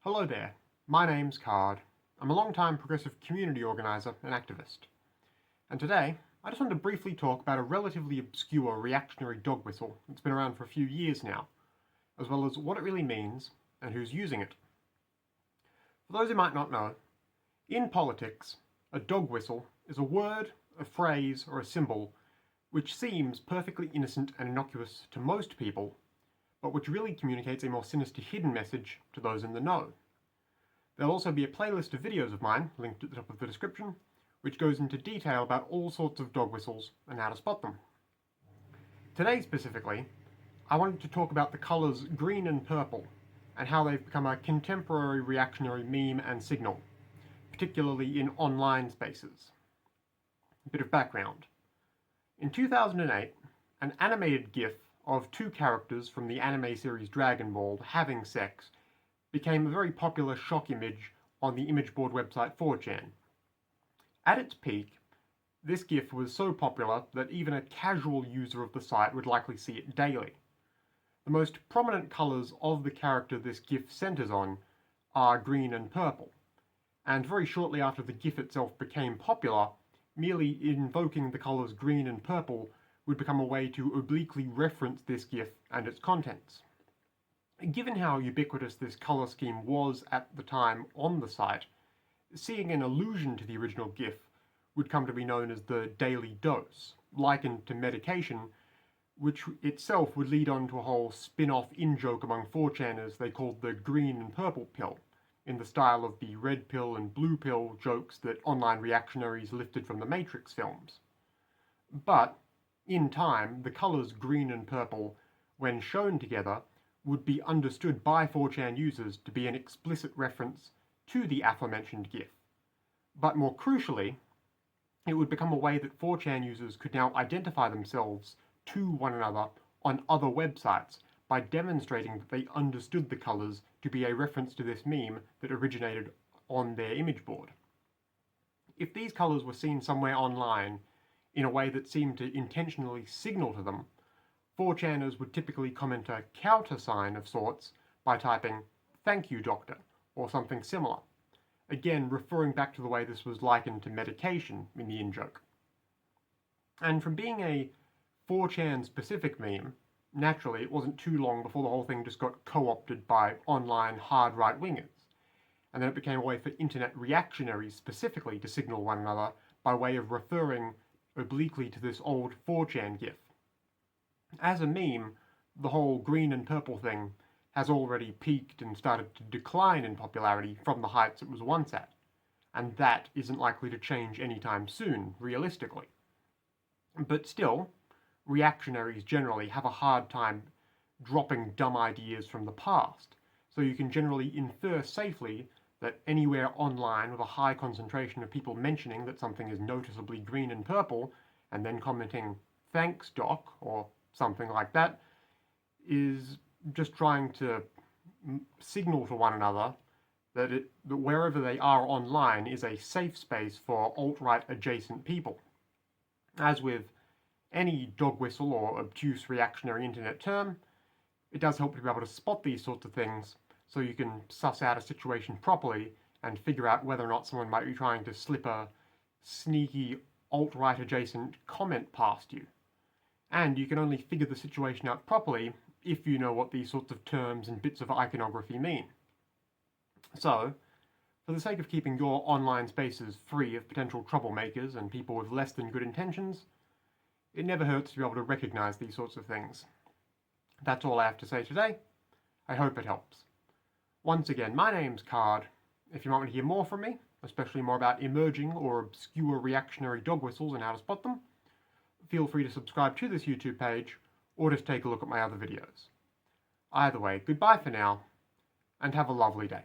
Hello there, my name's Card. I'm a long-time progressive community organiser and activist. And today, I just wanted to briefly talk about a relatively obscure reactionary dog whistle that's been around for a few years now, as well as what it really means and who's using it. For those who might not know, in politics, a dog whistle is a word, a phrase, or a symbol which seems perfectly innocent and innocuous to most people, but which really communicates a more sinister hidden message to those in the know. There'll also be a playlist of videos of mine, linked at the top of the description, which goes into detail about all sorts of dog whistles and how to spot them. Today specifically, I wanted to talk about the colours green and purple, and how they've become a contemporary reactionary meme and signal, particularly in online spaces. A bit of background. In 2008, an animated GIF of two characters from the anime series Dragon Ball having sex became a very popular shock image on the image board website 4chan. At its peak, this GIF was so popular that even a casual user of the site would likely see it daily. The most prominent colours of the character this GIF centres on are green and purple, and very shortly after the GIF itself became popular, merely invoking the colours green and purple would become a way to obliquely reference this GIF and its contents. Given how ubiquitous this colour scheme was at the time on the site, seeing an allusion to the original GIF would come to be known as the daily dose, likened to medication, which itself would lead on to a whole spin-off in-joke among 4chaners they called the green and purple pill, in the style of the red pill and blue pill jokes that online reactionaries lifted from the Matrix films. But, in time, the colours green and purple, when shown together, would be understood by 4chan users to be an explicit reference to the aforementioned GIF. But more crucially, it would become a way that 4chan users could now identify themselves to one another on other websites by demonstrating that they understood the colours to be a reference to this meme that originated on their image board. If these colours were seen somewhere online in a way that seemed to intentionally signal to them, 4chaners would typically comment a countersign of sorts by typing, "Thank you, doctor," or something similar, again referring back to the way this was likened to medication in the in-joke. And from being a 4chan specific meme, naturally it wasn't too long before the whole thing just got co-opted by online hard right-wingers, and then it became a way for internet reactionaries specifically to signal one another by way of referring obliquely to this old 4chan GIF. As a meme, the whole green and purple thing has already peaked and started to decline in popularity from the heights it was once at, and that isn't likely to change anytime soon, realistically. But still, reactionaries generally have a hard time dropping dumb ideas from the past, so you can generally infer safely that anywhere online with a high concentration of people mentioning that something is noticeably green and purple, and then commenting, "Thanks, Doc," or something like that, is just trying to signal to one another that wherever they are online is a safe space for alt-right adjacent people. As with any dog whistle or obtuse reactionary internet term, it does help to be able to spot these sorts of things so you can suss out a situation properly and figure out whether or not someone might be trying to slip a sneaky alt-right adjacent comment past you. And you can only figure the situation out properly if you know what these sorts of terms and bits of iconography mean. So, for the sake of keeping your online spaces free of potential troublemakers and people with less than good intentions, it never hurts to be able to recognise these sorts of things. That's all I have to say today. I hope it helps. Once again, my name's Card. If you want me to hear more from me, especially more about emerging or obscure reactionary dog whistles and how to spot them, feel free to subscribe to this YouTube page, or just take a look at my other videos. Either way, goodbye for now, and have a lovely day.